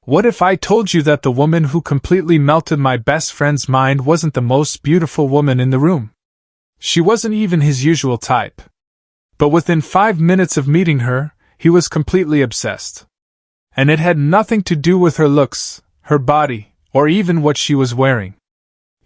What if I told you that the woman who completely melted my best friend's mind wasn't the most beautiful woman in the room? She wasn't even his usual type. But within 5 minutes of meeting her, he was completely obsessed. And it had nothing to do with her looks, her body, or even what she was wearing.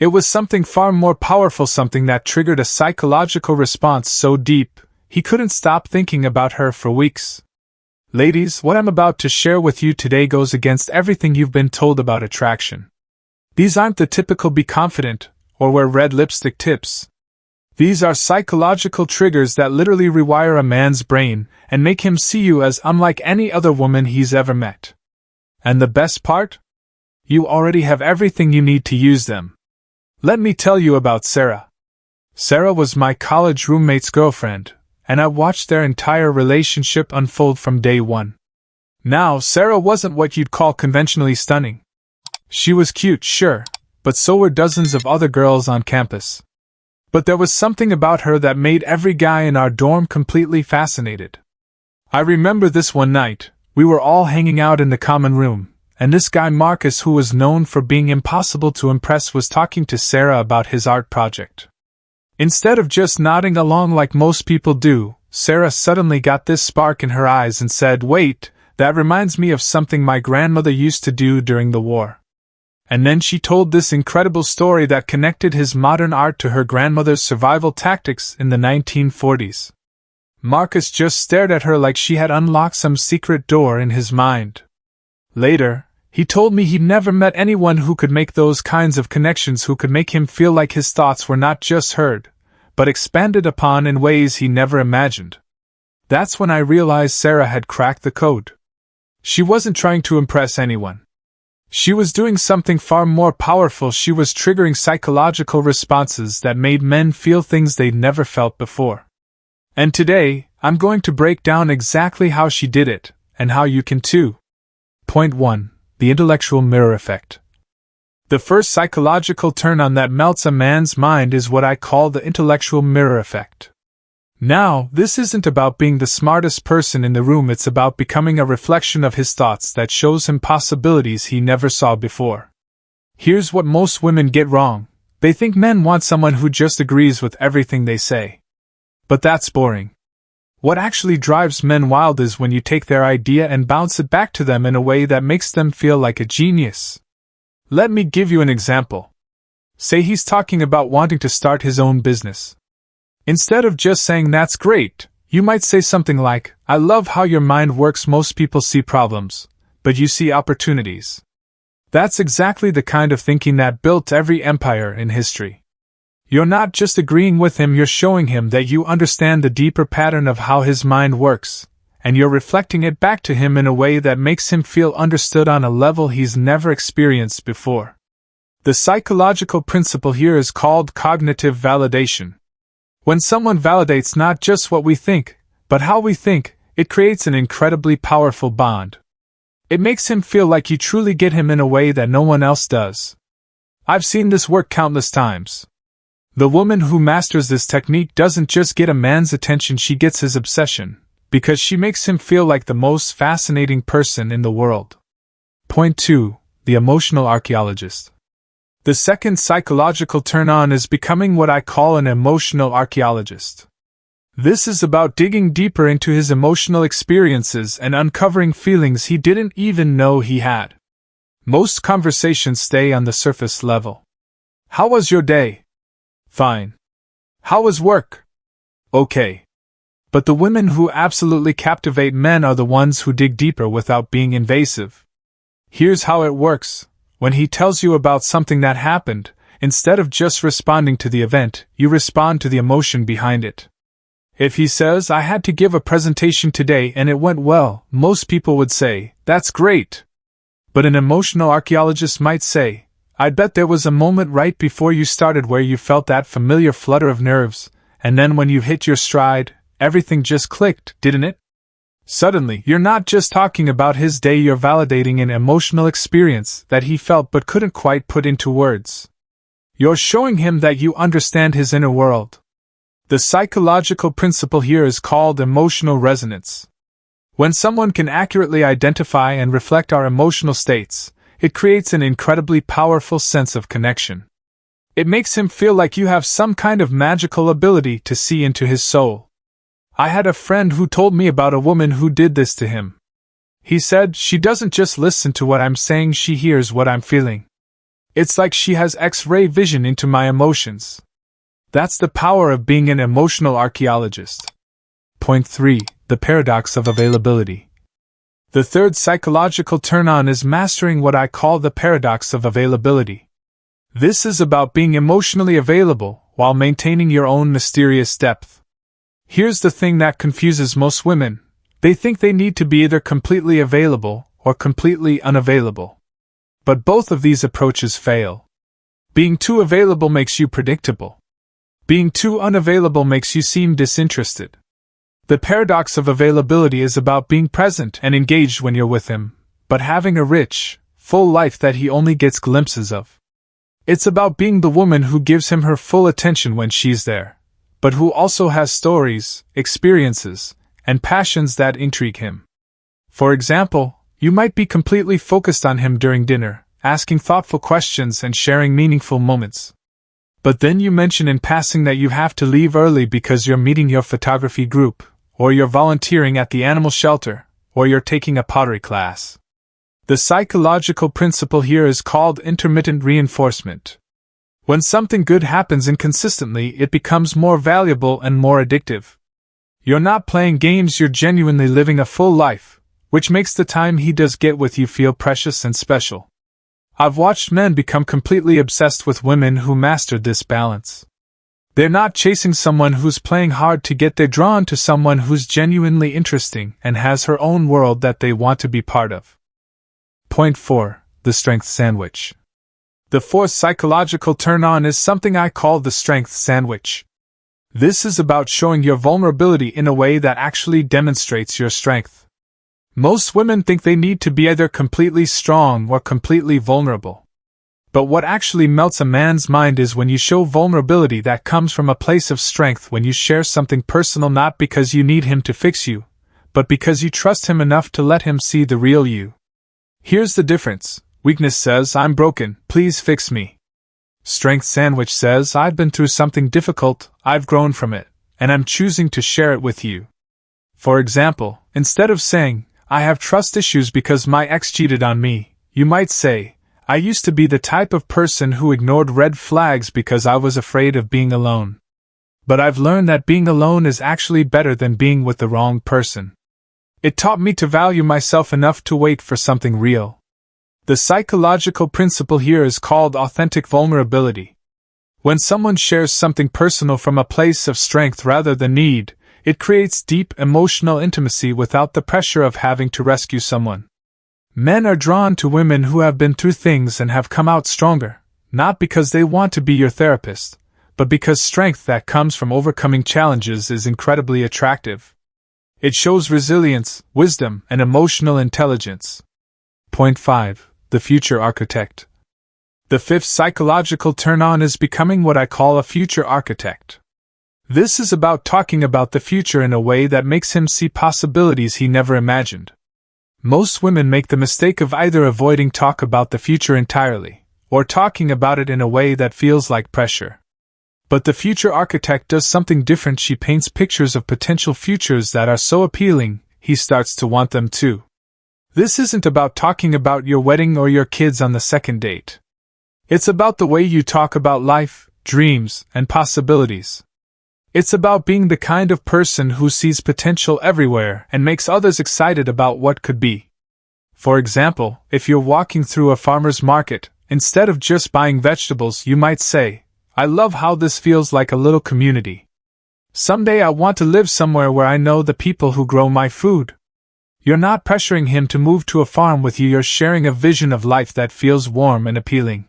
It was something far more powerful, something that triggered a psychological response so deep, he couldn't stop thinking about her for weeks. Ladies, what I'm about to share with you today goes against everything you've been told about attraction. These aren't the typical be confident, or wear red lipstick tips. These are psychological triggers that literally rewire a man's brain and make him see you as unlike any other woman he's ever met. And the best part? You already have everything you need to use them. Let me tell you about Sarah. Sarah was my college roommate's girlfriend, and I watched their entire relationship unfold from day one. Now, Sarah wasn't what you'd call conventionally stunning. She was cute, sure, but so were dozens of other girls on campus. But there was something about her that made every guy in our dorm completely fascinated. I remember this one night, we were all hanging out in the common room, and this guy Marcus, who was known for being impossible to impress, was talking to Sarah about his art project. Instead of just nodding along like most people do, Sarah suddenly got this spark in her eyes and said, "Wait, that reminds me of something my grandmother used to do during the war." And then she told this incredible story that connected his modern art to her grandmother's survival tactics in the 1940s. Marcus just stared at her like she had unlocked some secret door in his mind. Later, he told me he'd never met anyone who could make those kinds of connections, who could make him feel like his thoughts were not just heard, but expanded upon in ways he never imagined. That's when I realized Sarah had cracked the code. She wasn't trying to impress anyone. She was doing something far more powerful. She was triggering psychological responses that made men feel things they'd never felt before. And today, I'm going to break down exactly how she did it, and how you can too. Point 1. The intellectual mirror effect. The first psychological turn-on that melts a man's mind is what I call the intellectual mirror effect. Now, this isn't about being the smartest person in the room, it's about becoming a reflection of his thoughts that shows him possibilities he never saw before. Here's what most women get wrong. They think men want someone who just agrees with everything they say. But that's boring. What actually drives men wild is when you take their idea and bounce it back to them in a way that makes them feel like a genius. Let me give you an example. Say he's talking about wanting to start his own business. Instead of just saying "that's great," you might say something like, "I love how your mind works. Most people see problems, but you see opportunities." That's exactly the kind of thinking that built every empire in history. You're not just agreeing with him, you're showing him that you understand the deeper pattern of how his mind works, and you're reflecting it back to him in a way that makes him feel understood on a level he's never experienced before. The psychological principle here is called cognitive validation. When someone validates not just what we think, but how we think, it creates an incredibly powerful bond. It makes him feel like you truly get him in a way that no one else does. I've seen this work countless times. The woman who masters this technique doesn't just get a man's attention, she gets his obsession, because she makes him feel like the most fascinating person in the world. Point 2. The emotional archaeologist. The second psychological turn-on is becoming what I call an emotional archaeologist. This is about digging deeper into his emotional experiences and uncovering feelings he didn't even know he had. Most conversations stay on the surface level. How was your day? Fine. How was work? Okay. But the women who absolutely captivate men are the ones who dig deeper without being invasive. Here's how it works. When he tells you about something that happened, instead of just responding to the event, you respond to the emotion behind it. If he says, "I had to give a presentation today and it went well," most people would say, "That's great." But an emotional archaeologist might say, "I bet there was a moment right before you started where you felt that familiar flutter of nerves, and then when you hit your stride, everything just clicked, didn't it?" Suddenly, you're not just talking about his day, you're validating an emotional experience that he felt but couldn't quite put into words. You're showing him that you understand his inner world. The psychological principle here is called emotional resonance. When someone can accurately identify and reflect our emotional states, it creates an incredibly powerful sense of connection. It makes him feel like you have some kind of magical ability to see into his soul. I had a friend who told me about a woman who did this to him. He said, "She doesn't just listen to what I'm saying, she hears what I'm feeling. It's like she has X-ray vision into my emotions." That's the power of being an emotional archaeologist. Point 3. The paradox of availability. The third psychological turn-on is mastering what I call the paradox of availability. This is about being emotionally available while maintaining your own mysterious depth. Here's the thing that confuses most women. They think they need to be either completely available or completely unavailable. But both of these approaches fail. Being too available makes you predictable. Being too unavailable makes you seem disinterested. The paradox of availability is about being present and engaged when you're with him, but having a rich, full life that he only gets glimpses of. It's about being the woman who gives him her full attention when she's there, but who also has stories, experiences, and passions that intrigue him. For example, you might be completely focused on him during dinner, asking thoughtful questions and sharing meaningful moments. But then you mention in passing that you have to leave early because you're meeting your photography group, or you're volunteering at the animal shelter, or you're taking a pottery class. The psychological principle here is called intermittent reinforcement. When something good happens inconsistently, it becomes more valuable and more addictive. You're not playing games, you're genuinely living a full life, which makes the time he does get with you feel precious and special. I've watched men become completely obsessed with women who mastered this balance. They're not chasing someone who's playing hard to get, they're drawn to someone who's genuinely interesting and has her own world that they want to be part of. Point 4. The strength sandwich. The fourth psychological turn-on is something I call the strength sandwich. This is about showing your vulnerability in a way that actually demonstrates your strength. Most women think they need to be either completely strong or completely vulnerable. But what actually melts a man's mind is when you show vulnerability that comes from a place of strength, when you share something personal not because you need him to fix you, but because you trust him enough to let him see the real you. Here's the difference. Weakness says, "I'm broken, please fix me." Strength sandwich says, "I've been through something difficult, I've grown from it, and I'm choosing to share it with you." For example, instead of saying, "I have trust issues because my ex cheated on me," you might say, "I used to be the type of person who ignored red flags because I was afraid of being alone. But I've learned that being alone is actually better than being with the wrong person. It taught me to value myself enough to wait for something real." The psychological principle here is called authentic vulnerability. When someone shares something personal from a place of strength rather than need, it creates deep emotional intimacy without the pressure of having to rescue someone. Men are drawn to women who have been through things and have come out stronger, not because they want to be your therapist, but because strength that comes from overcoming challenges is incredibly attractive. It shows resilience, wisdom, and emotional intelligence. Point 5. The future architect. The fifth psychological turn-on is becoming what I call a future architect. This is about talking about the future in a way that makes him see possibilities he never imagined. Most women make the mistake of either avoiding talk about the future entirely, or talking about it in a way that feels like pressure. But the future architect does something different. She paints pictures of potential futures that are so appealing, he starts to want them too. This isn't about talking about your wedding or your kids on the second date. It's about the way you talk about life, dreams, and possibilities. It's about being the kind of person who sees potential everywhere and makes others excited about what could be. For example, if you're walking through a farmer's market, instead of just buying vegetables, you might say, "I love how this feels like a little community. Someday I want to live somewhere where I know the people who grow my food." You're not pressuring him to move to a farm with you, you're sharing a vision of life that feels warm and appealing.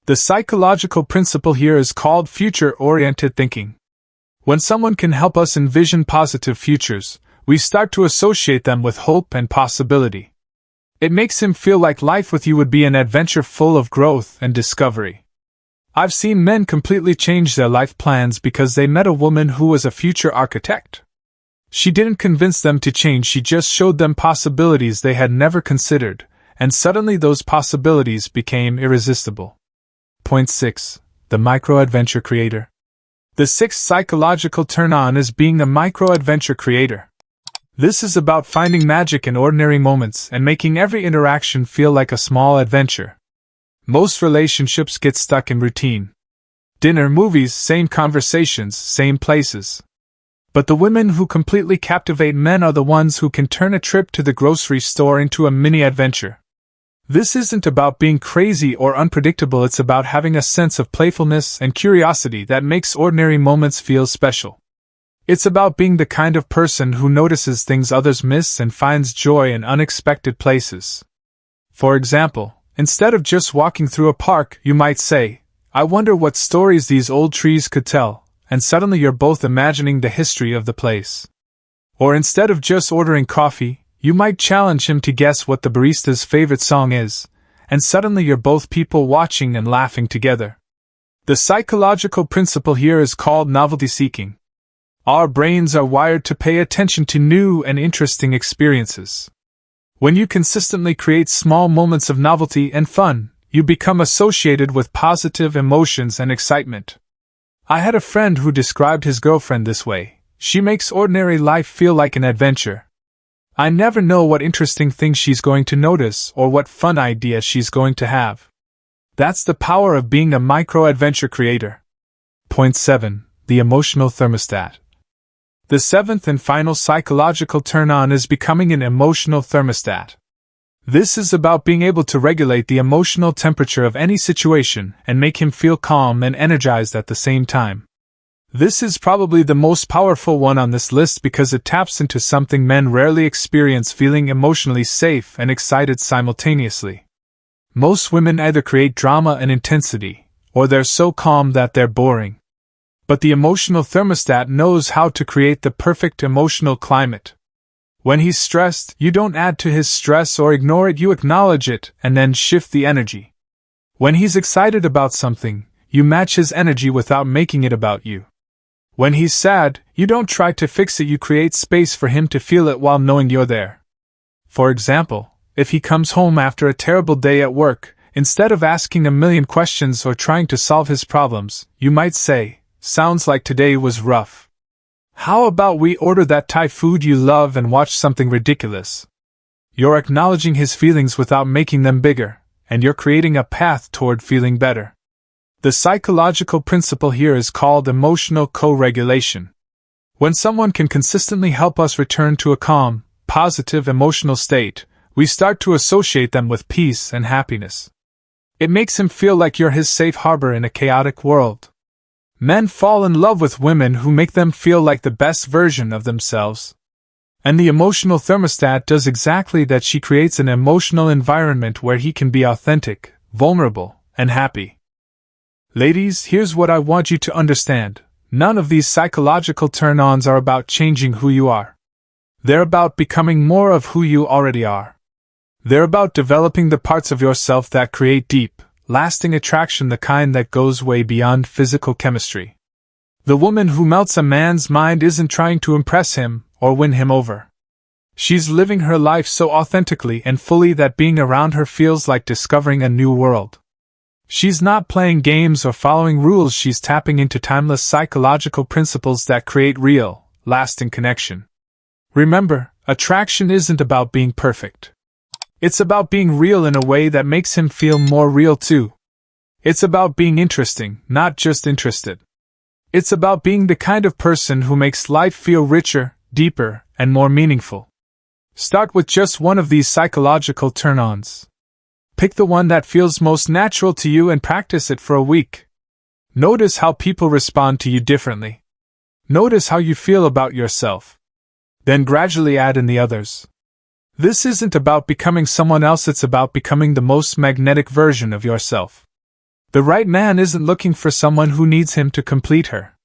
The psychological principle here is called future-oriented thinking. When someone can help us envision positive futures, we start to associate them with hope and possibility. It makes him feel like life with you would be an adventure full of growth and discovery. I've seen men completely change their life plans because they met a woman who was a future architect. She didn't convince them to change, she just showed them possibilities they had never considered, and suddenly those possibilities became irresistible. Point 6. The micro-adventure creator. The sixth psychological turn-on is being a micro-adventure creator. This is about finding magic in ordinary moments and making every interaction feel like a small adventure. Most relationships get stuck in routine. Dinner, movies, same conversations, same places. But the women who completely captivate men are the ones who can turn a trip to the grocery store into a mini-adventure. This isn't about being crazy or unpredictable, it's about having a sense of playfulness and curiosity that makes ordinary moments feel special. It's about being the kind of person who notices things others miss and finds joy in unexpected places. For example, instead of just walking through a park, you might say, "I wonder what stories these old trees could tell," and suddenly you're both imagining the history of the place. Or instead of just ordering coffee, you might challenge him to guess what the barista's favorite song is, and suddenly you're both people watching and laughing together. The psychological principle here is called novelty seeking. Our brains are wired to pay attention to new and interesting experiences. When you consistently create small moments of novelty and fun, you become associated with positive emotions and excitement. I had a friend who described his girlfriend this way: "She makes ordinary life feel like an adventure. I never know what interesting thing she's going to notice or what fun idea she's going to have." That's the power of being a micro-adventure creator. Point 7. The emotional thermostat. The seventh and final psychological turn-on is becoming an emotional thermostat. This is about being able to regulate the emotional temperature of any situation and make him feel calm and energized at the same time. This is probably the most powerful one on this list because it taps into something men rarely experience: feeling emotionally safe and excited simultaneously. Most women either create drama and intensity, or they're so calm that they're boring. But the emotional thermostat knows how to create the perfect emotional climate. When he's stressed, you don't add to his stress or ignore it, you acknowledge it and then shift the energy. When he's excited about something, you match his energy without making it about you. When he's sad, you don't try to fix it, you create space for him to feel it while knowing you're there. For example, if he comes home after a terrible day at work, instead of asking a million questions or trying to solve his problems, you might say, "Sounds like today was rough. How about we order that Thai food you love and watch something ridiculous?" You're acknowledging his feelings without making them bigger, and you're creating a path toward feeling better. The psychological principle here is called emotional co-regulation. When someone can consistently help us return to a calm, positive emotional state, we start to associate them with peace and happiness. It makes him feel like you're his safe harbor in a chaotic world. Men fall in love with women who make them feel like the best version of themselves. And the emotional thermostat does exactly that. She creates an emotional environment where he can be authentic, vulnerable, and happy. Ladies, here's what I want you to understand. None of these psychological turn-ons are about changing who you are. They're about becoming more of who you already are. They're about developing the parts of yourself that create deep, lasting attraction, the kind that goes way beyond physical chemistry. The woman who melts a man's mind isn't trying to impress him or win him over. She's living her life so authentically and fully that being around her feels like discovering a new world. She's not playing games or following rules, she's tapping into timeless psychological principles that create real, lasting connection. Remember, attraction isn't about being perfect. It's about being real in a way that makes him feel more real too. It's about being interesting, not just interested. It's about being the kind of person who makes life feel richer, deeper, and more meaningful. Start with just one of these psychological turn-ons. Pick the one that feels most natural to you and practice it for a week. Notice how people respond to you differently. Notice how you feel about yourself. Then gradually add in the others. This isn't about becoming someone else, it's about becoming the most magnetic version of yourself. The right man isn't looking for someone who needs him to complete her.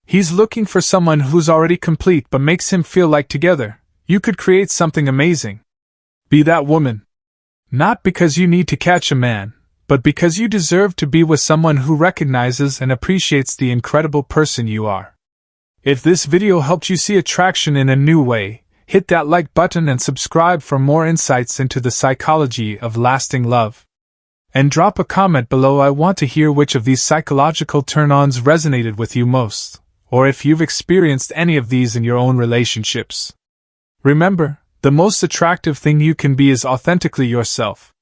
He's looking for someone who's already complete but makes him feel like together, you could create something amazing. Be that woman. Not because you need to catch a man, but because you deserve to be with someone who recognizes and appreciates the incredible person you are. If this video helped you see attraction in a new way, hit that like button and subscribe for more insights into the psychology of lasting love. And drop a comment below. I want to hear which of these psychological turn-ons resonated with you most, or if you've experienced any of these in your own relationships. Remember, the most attractive thing you can be is authentically yourself.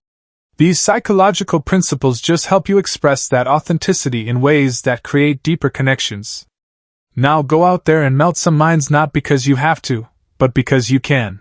These psychological principles just help you express that authenticity in ways that create deeper connections. Now go out there and melt some minds, not because you have to, but because you can.